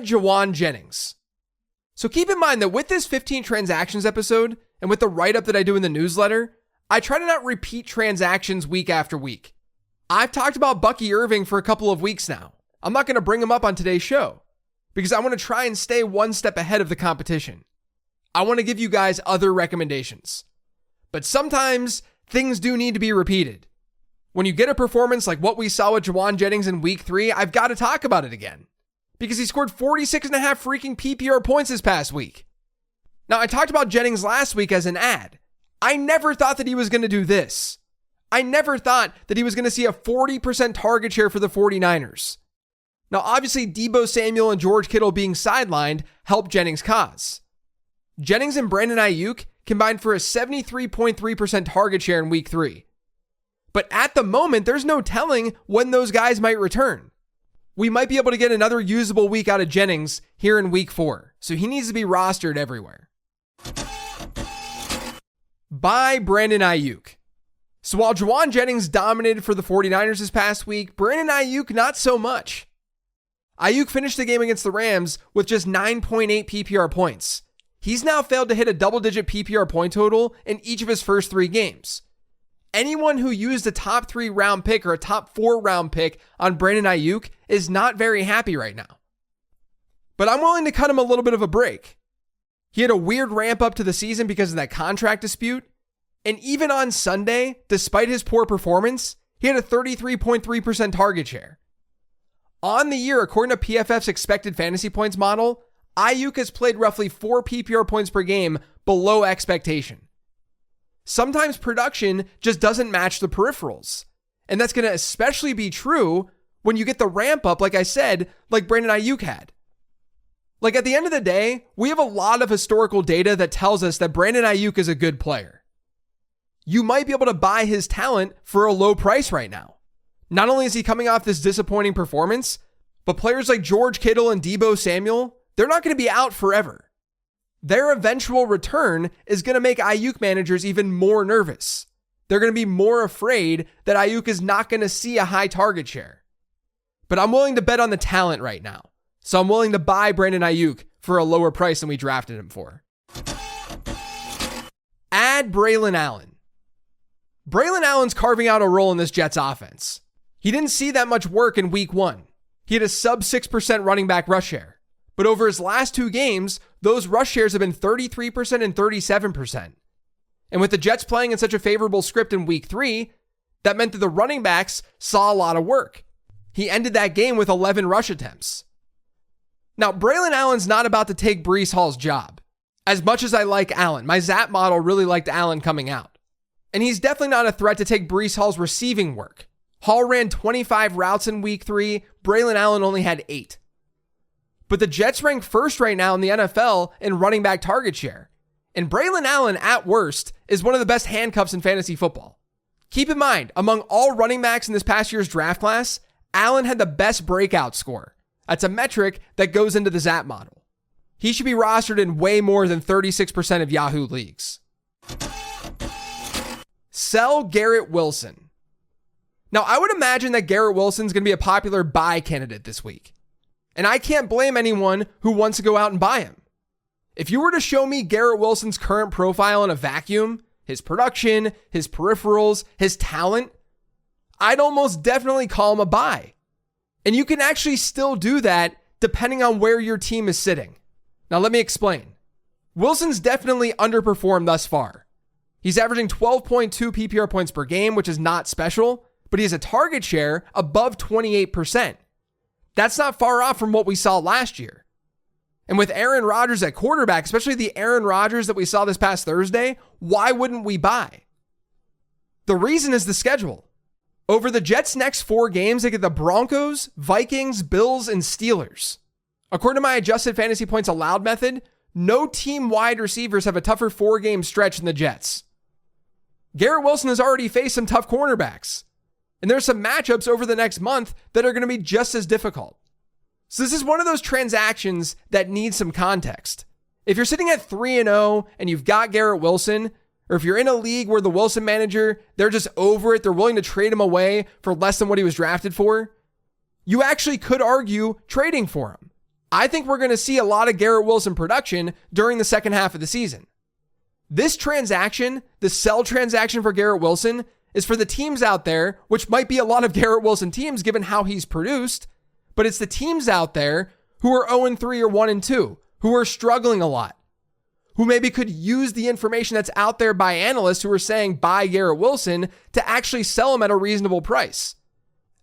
Jauan Jennings. So keep in mind that with this 15 transactions episode and with the write-up that I do in the newsletter, I try to not repeat transactions week after week. I've talked about Bucky Irving for a couple of weeks now. I'm not going to bring him up on today's show because I want to try and stay one step ahead of the competition. I want to give you guys other recommendations. But sometimes things do need to be repeated. When you get a performance like what we saw with Jauan Jennings in week 3, I've got to talk about it again. Because he scored 46.5 freaking PPR points this past week. Now, I talked about Jennings last week as an ad. I never thought that he was going to do this. I never thought that he was going to see a 40% target share for the 49ers. Now, obviously, Deebo Samuel and George Kittle being sidelined helped Jennings' cause. Jennings and Brandon Aiyuk combined for a 73.3% target share in week 3. But at the moment, there's no telling when those guys might return. We might be able to get another usable week out of Jennings here in week 4, so he needs to be rostered everywhere. Buy Brandon Aiyuk. So while Jauan Jennings dominated for the 49ers this past week, Brandon Aiyuk not so much. Aiyuk finished the game against the Rams with just 9.8 PPR points. He's now failed to hit a double-digit PPR point total in each of his first 3 games. Anyone who used a top 3 round pick or a top 4 round pick on Brandon Aiyuk is not very happy right now. But I'm willing to cut him a little bit of a break. He had a weird ramp up to the season because of that contract dispute. And even on Sunday, despite his poor performance, he had a 33.3% target share. On the year, according to PFF's expected fantasy points model, Aiyuk has played roughly 4 PPR points per game below expectation. Sometimes production just doesn't match the peripherals. And that's going to especially be true when you get the ramp up, like I said, like Brandon Aiyuk had. Like at the end of the day, we have a lot of historical data that tells us that Brandon Aiyuk is a good player. You might be able to buy his talent for a low price right now. Not only is he coming off this disappointing performance, but players like George Kittle and Deebo Samuel, they're not going to be out forever. Their eventual return is going to make Aiyuk managers even more nervous. They're going to be more afraid that Aiyuk is not going to see a high target share. But I'm willing to bet on the talent right now. So I'm willing to buy Brandon Aiyuk for a lower price than we drafted him for. Add Braelon Allen. Braelon Allen's carving out a role in this Jets offense. He didn't see that much work in week 1. He had a sub 6% running back rush share. But over his last 2 games, those rush shares have been 33% and 37%. And with the Jets playing in such a favorable script in week 3, that meant that the running backs saw a lot of work. He ended that game with 11 rush attempts. Now, Braelon Allen's not about to take Breece Hall's job. As much as I like Allen, my Zap model really liked Allen coming out. And he's definitely not a threat to take Breece Hall's receiving work. Hall ran 25 routes in week 3. Braelon Allen only had 8. But the Jets rank first right now in the NFL in running back target share. And Braelon Allen, at worst, is one of the best handcuffs in fantasy football. Keep in mind, among all running backs in this past year's draft class, Allen had the best breakout score. That's a metric that goes into the Zap model. He should be rostered in way more than 36% of Yahoo leagues. Sell Garrett Wilson. Now, I would imagine that Garrett Wilson's going to be a popular buy candidate this week. And I can't blame anyone who wants to go out and buy him. If you were to show me Garrett Wilson's current profile in a vacuum, his production, his peripherals, his talent, I'd almost definitely call him a buy. And you can actually still do that depending on where your team is sitting. Now let me explain. Wilson's definitely underperformed thus far. He's averaging 12.2 PPR points per game, which is not special, but he has a target share above 28%. That's not far off from what we saw last year. And with Aaron Rodgers at quarterback, especially the Aaron Rodgers that we saw this past Thursday, why wouldn't we buy? The reason is the schedule. Over the Jets' next 4 games, they get the Broncos, Vikings, Bills, and Steelers. According to my adjusted fantasy points allowed method, no team wide receivers have a tougher 4-game stretch than the Jets. Garrett Wilson has already faced some tough cornerbacks. And there's some matchups over the next month that are going to be just as difficult. So this is one of those transactions that needs some context. If you're sitting at 3-0 and you've got Garrett Wilson, or if you're in a league where the Wilson manager, they're just over it, they're willing to trade him away for less than what he was drafted for, you actually could argue trading for him. I think we're going to see a lot of Garrett Wilson production during the second half of the season. This transaction, the sell transaction for Garrett Wilson, is for the teams out there, which might be a lot of Garrett Wilson teams given how he's produced, but it's the teams out there who are 0-3 or 1-2, who are struggling a lot, who maybe could use the information that's out there by analysts who are saying buy Garrett Wilson to actually sell him at a reasonable price.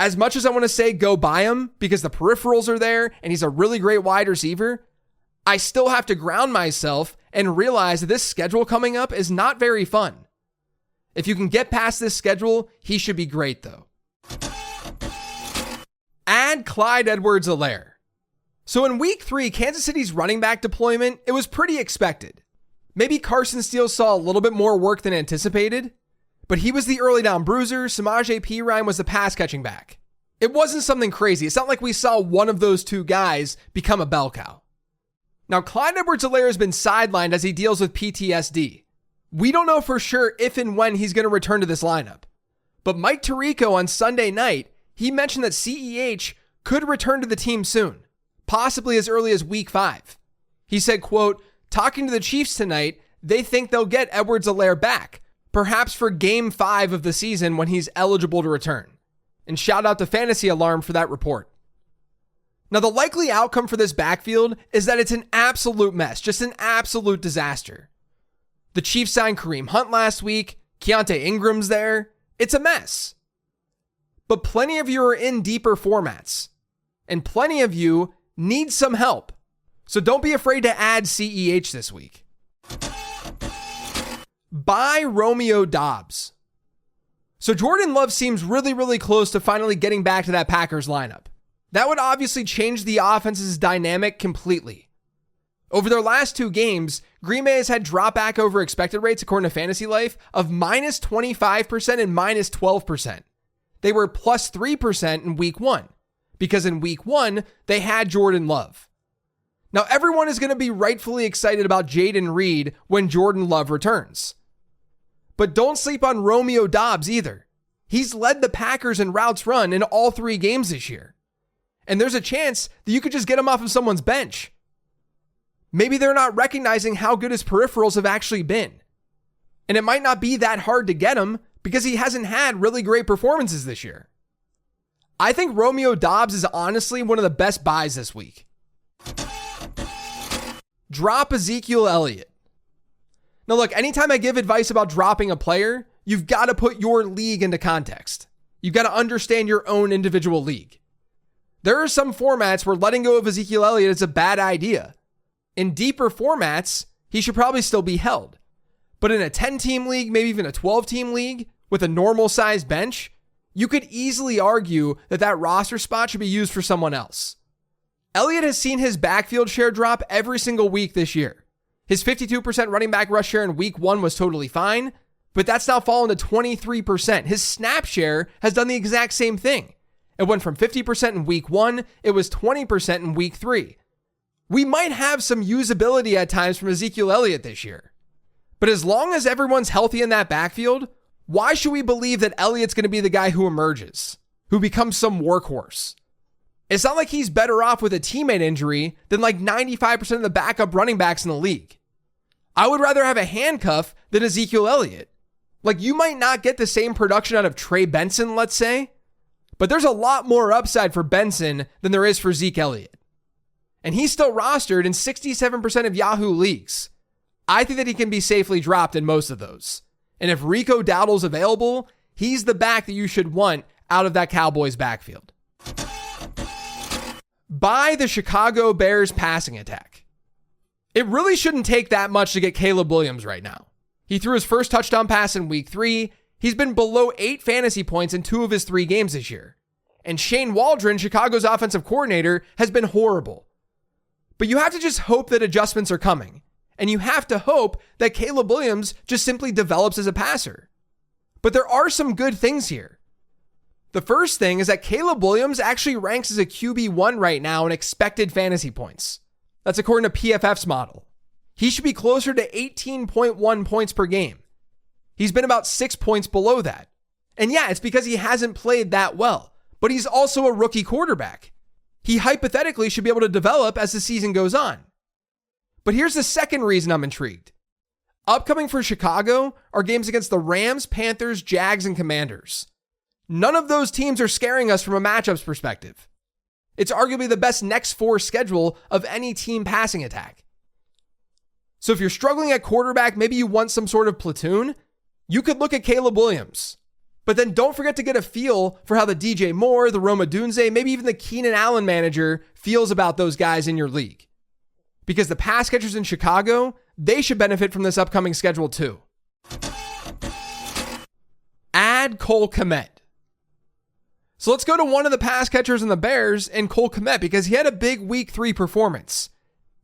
As much as I want to say go buy him because the peripherals are there and he's a really great wide receiver, I still have to ground myself and realize that this schedule coming up is not very fun. If you can get past this schedule, he should be great though. Add Clyde Edwards-Helaire. So in week 3, Kansas City's running back deployment, it was pretty expected. Maybe Carson Steele saw a little bit more work than anticipated, but he was the early down bruiser. Samaje Perine was the pass catching back. It wasn't something crazy. It's not like we saw one of those two guys become a bell cow. Now, Clyde Edwards-Helaire has been sidelined as he deals with PTSD. We don't know for sure if and when he's going to return to this lineup. But Mike Tirico on Sunday night, he mentioned that CEH could return to the team soon, possibly as early as week 5. He said, quote, talking to the Chiefs tonight, they think they'll get Edwards-Helaire back, perhaps for game 5 of the season when he's eligible to return. And shout out to Fantasy Alarm for that report. Now, the likely outcome for this backfield is that it's an absolute mess, just an absolute disaster. The Chiefs signed Kareem Hunt last week. Keontae Ingram's there. It's a mess. But plenty of you are in deeper formats, and plenty of you need some help. So don't be afraid to add CEH this week. Buy Romeo Doubs. So Jordan Love seems really, really close to finally getting back to that Packers lineup. That would obviously change the offense's dynamic completely. Over their last 2 games, Green Bay has had drop back over expected rates, according to Fantasy Life, of minus 25% and minus 12%. They were plus 3% in week 1, because in week 1, they had Jordan Love. Now, everyone is going to be rightfully excited about Jayden Reed when Jordan Love returns. But don't sleep on Romeo Doubs either. He's led the Packers in routes run in all 3 games this year. And there's a chance that you could just get him off of someone's bench. Maybe they're not recognizing how good his peripherals have actually been. And it might not be that hard to get him because he hasn't had really great performances this year. I think Romeo Doubs is honestly one of the best buys this week. Drop Ezekiel Elliott. Now look, anytime I give advice about dropping a player, you've got to put your league into context. You've got to understand your own individual league. There are some formats where letting go of Ezekiel Elliott is a bad idea. In deeper formats, he should probably still be held. But in a 10-team league, maybe even a 12-team league, with a normal-sized bench, you could easily argue that that roster spot should be used for someone else. Elliott has seen his backfield share drop every single week this year. His 52% running back rush share in week 1 was totally fine, but that's now fallen to 23%. His snap share has done the exact same thing. It went from 50% in week 1, it was 20% in week 3. We might have some usability at times from Ezekiel Elliott this year. But as long as everyone's healthy in that backfield, why should we believe that Elliott's going to be the guy who emerges, who becomes some workhorse? It's not like he's better off with a teammate injury than like 95% of the backup running backs in the league. I would rather have a handcuff than Ezekiel Elliott. Like, you might not get the same production out of Trey Benson, let's say, but there's a lot more upside for Benson than there is for Zeke Elliott. And he's still rostered in 67% of Yahoo leagues. I think that he can be safely dropped in most of those. And if Rico Dowdle's available, he's the back that you should want out of that Cowboys backfield. Buy the Chicago Bears passing attack. It really shouldn't take that much to get Caleb Williams right now. He threw his first touchdown pass in week 3. He's been below 8 fantasy points in 2 of his 3 games this year. And Shane Waldron, Chicago's offensive coordinator, has been horrible. But you have to just hope that adjustments are coming. And you have to hope that Caleb Williams just simply develops as a passer. But there are some good things here. The first thing is that Caleb Williams actually ranks as a QB1 right now in expected fantasy points. That's according to PFF's model. He should be closer to 18.1 points per game. He's been about 6 points below that. And yeah, it's because he hasn't played that well, but he's also a rookie quarterback. he hypothetically should be able to develop as the season goes on. But here's the second reason I'm intrigued. Upcoming for Chicago are games against the Rams, Panthers, Jags, and Commanders. None of those teams are scaring us from a matchups perspective. It's arguably the best next 4 schedule of any team passing attack. So if you're struggling at quarterback, maybe you want some sort of platoon, you could look at Caleb Williams. But then don't forget to get a feel for how the DJ Moore, the Roma Dunze, maybe even the Keenan Allen manager feels about those guys in your league. Because the pass catchers in Chicago, they should benefit from this upcoming schedule too. Add Cole Kmet. So let's go to one of the pass catchers in the Bears and Cole Kmet because he had a big week 3 performance.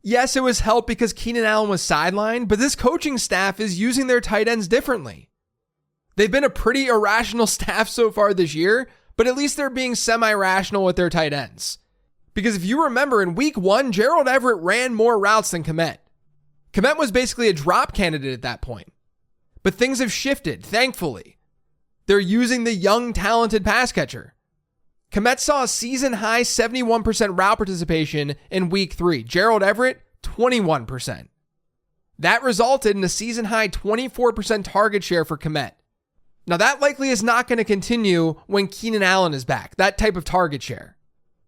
Yes, it was helped because Keenan Allen was sidelined, but this coaching staff is using their tight ends differently. They've been a pretty irrational staff so far this year, but at least they're being semi-rational with their tight ends. Because if you remember, in week 1, Gerald Everett ran more routes than Kmet. Kmet was basically a drop candidate at that point. But things have shifted, thankfully. They're using the young, talented pass catcher. Kmet saw a season-high 71% route participation in week 3. Gerald Everett, 21%. That resulted in a season-high 24% target share for Kmet. Now, that likely is not going to continue when Keenan Allen is back, that type of target share.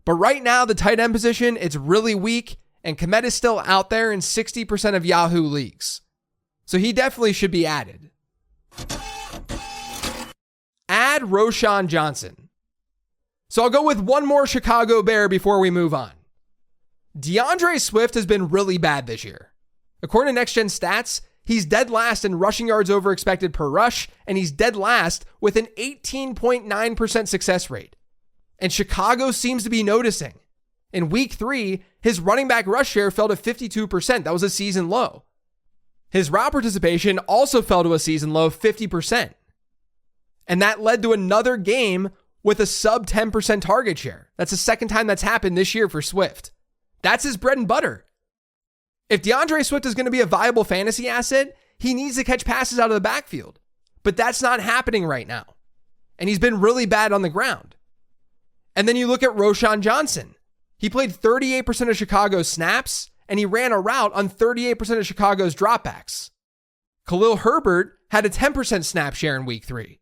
But right now, the tight end position, it's really weak, and Kmet is still out there in 60% of Yahoo leagues. So he definitely should be added. Add Roschon Johnson. So I'll go with one more Chicago Bear before we move on. DeAndre Swift has been really bad this year. According to Next Gen Stats, he's dead last in rushing yards over expected per rush, and he's dead last with an 18.9% success rate. And Chicago seems to be noticing. In week 3, his running back rush share fell to 52%. That was a season low. His route participation also fell to a season low of 50%. And that led to another game with a sub 10% target share. That's the second time that's happened this year for Swift. That's his bread and butter. If DeAndre Swift is going to be a viable fantasy asset, he needs to catch passes out of the backfield. But that's not happening right now. And he's been really bad on the ground. And then you look at Roschon Johnson. He played 38% of Chicago's snaps, and he ran a route on 38% of Chicago's dropbacks. Khalil Herbert had a 10% snap share in week 3.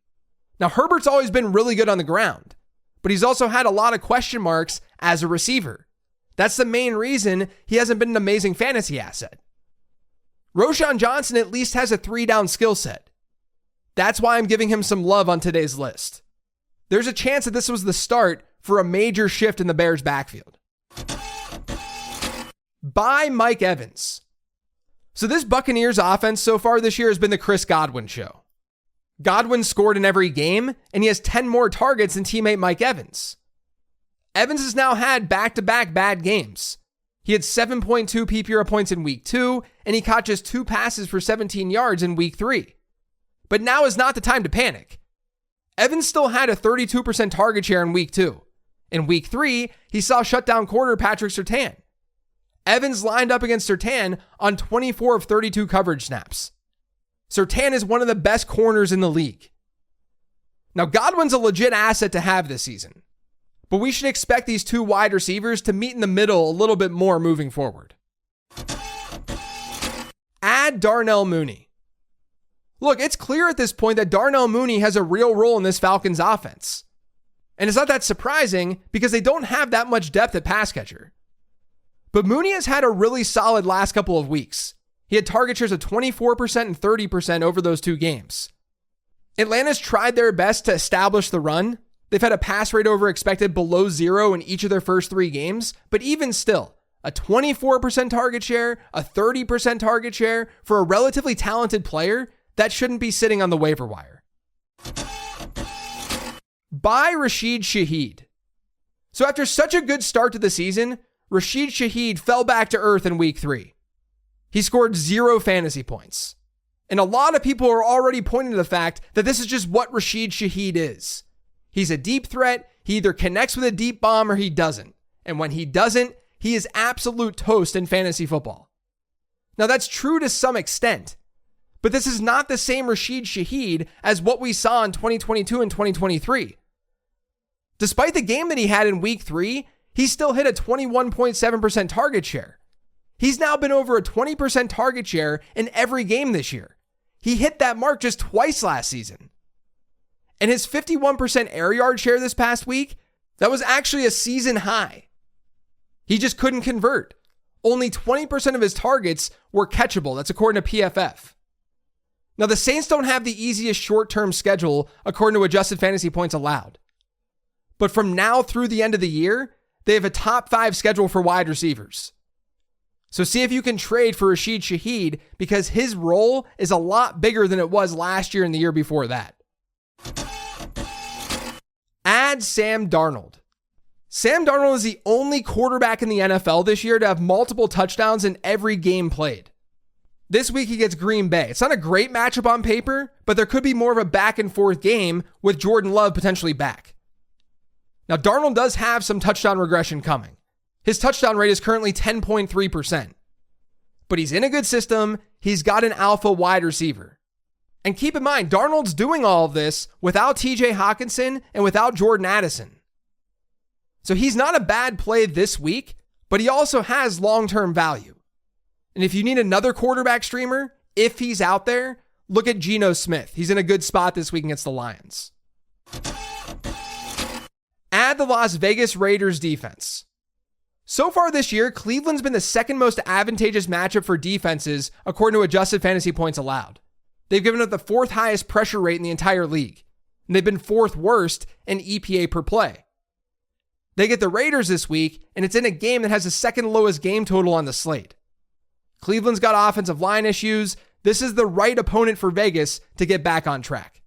Now, Herbert's always been really good on the ground, but he's also had a lot of question marks as a receiver. That's the main reason he hasn't been an amazing fantasy asset. Roschon Johnson at least has a 3-down skill set. That's why I'm giving him some love on today's list. There's a chance that this was the start for a major shift in the Bears' backfield. Buy Mike Evans. So this Buccaneers offense so far this year has been the Chris Godwin show. Godwin scored in every game, and he has 10 more targets than teammate Mike Evans. Evans has now had back-to-back bad games. He had 7.2 PPR points in week 2, and he caught just 2 passes for 17 yards in week 3. But now is not the time to panic. Evans still had a 32% target share in week 2. In week 3, he saw shutdown corner Patrick Surtain. Evans lined up against Surtain on 24 of 32 coverage snaps. Surtain is one of the best corners in the league. Now, Godwin's a legit asset to have this season, but we should expect these 2 wide receivers to meet in the middle a little bit more moving forward. Add Darnell Mooney. Look, it's clear at this point that Darnell Mooney has a real role in this Falcons offense. And it's not that surprising because they don't have that much depth at pass catcher. But Mooney has had a really solid last couple of weeks. He had target shares of 24% and 30% over those 2 games. Atlanta's tried their best to establish the run. They've had a pass rate over expected below 0 in each of their first 3 games, but even still, a 24% target share, a 30% target share for a relatively talented player, that shouldn't be sitting on the waiver wire. Buy Rashid Shaheed. So after such a good start to the season, Rashid Shaheed fell back to earth in week 3. He scored 0 fantasy points. And a lot of people are already pointing to the fact that this is just what Rashid Shaheed is. He's a deep threat. He either connects with a deep bomb or he doesn't. And when he doesn't, he is absolute toast in fantasy football. Now that's true to some extent, but this is not the same Rashid Shaheed as what we saw in 2022 and 2023. Despite the game that he had in week 3, he still hit a 21.7% target share. He's now been over a 20% target share in every game this year. He hit that mark just twice last season. And his 51% air yard share this past week, that was actually a season high. He just couldn't convert. Only 20% of his targets were catchable. That's according to PFF. Now, the Saints don't have the easiest short-term schedule according to adjusted fantasy points allowed. But from now through the end of the year, they have a top 5 schedule for wide receivers. So see if you can trade for Rashid Shaheed because his role is a lot bigger than it was last year and the year before that. Add Sam Darnold. Sam Darnold is the only quarterback in the NFL this year to have multiple touchdowns in every game played. This week he gets Green Bay. It's not a great matchup on paper, but there could be more of a back and forth game with Jordan Love potentially back. Now, Darnold does have some touchdown regression coming. His touchdown rate is currently 10.3%. But he's in a good system. He's got an alpha wide receiver. And keep in mind, Darnold's doing all of this without TJ Hawkinson and without Jordan Addison. So he's not a bad play this week, but he also has long-term value. And if you need another quarterback streamer, if he's out there, look at Geno Smith. He's in a good spot this week against the Lions. Add the Las Vegas Raiders defense. So far this year, Cleveland's been the second most advantageous matchup for defenses according to adjusted fantasy points allowed. They've given up the 4th highest pressure rate in the entire league, and they've been 4th worst in EPA per play. They get the Raiders this week, and it's in a game that has the 2nd lowest game total on the slate. Cleveland's got offensive line issues. This is the right opponent for Vegas to get back on track.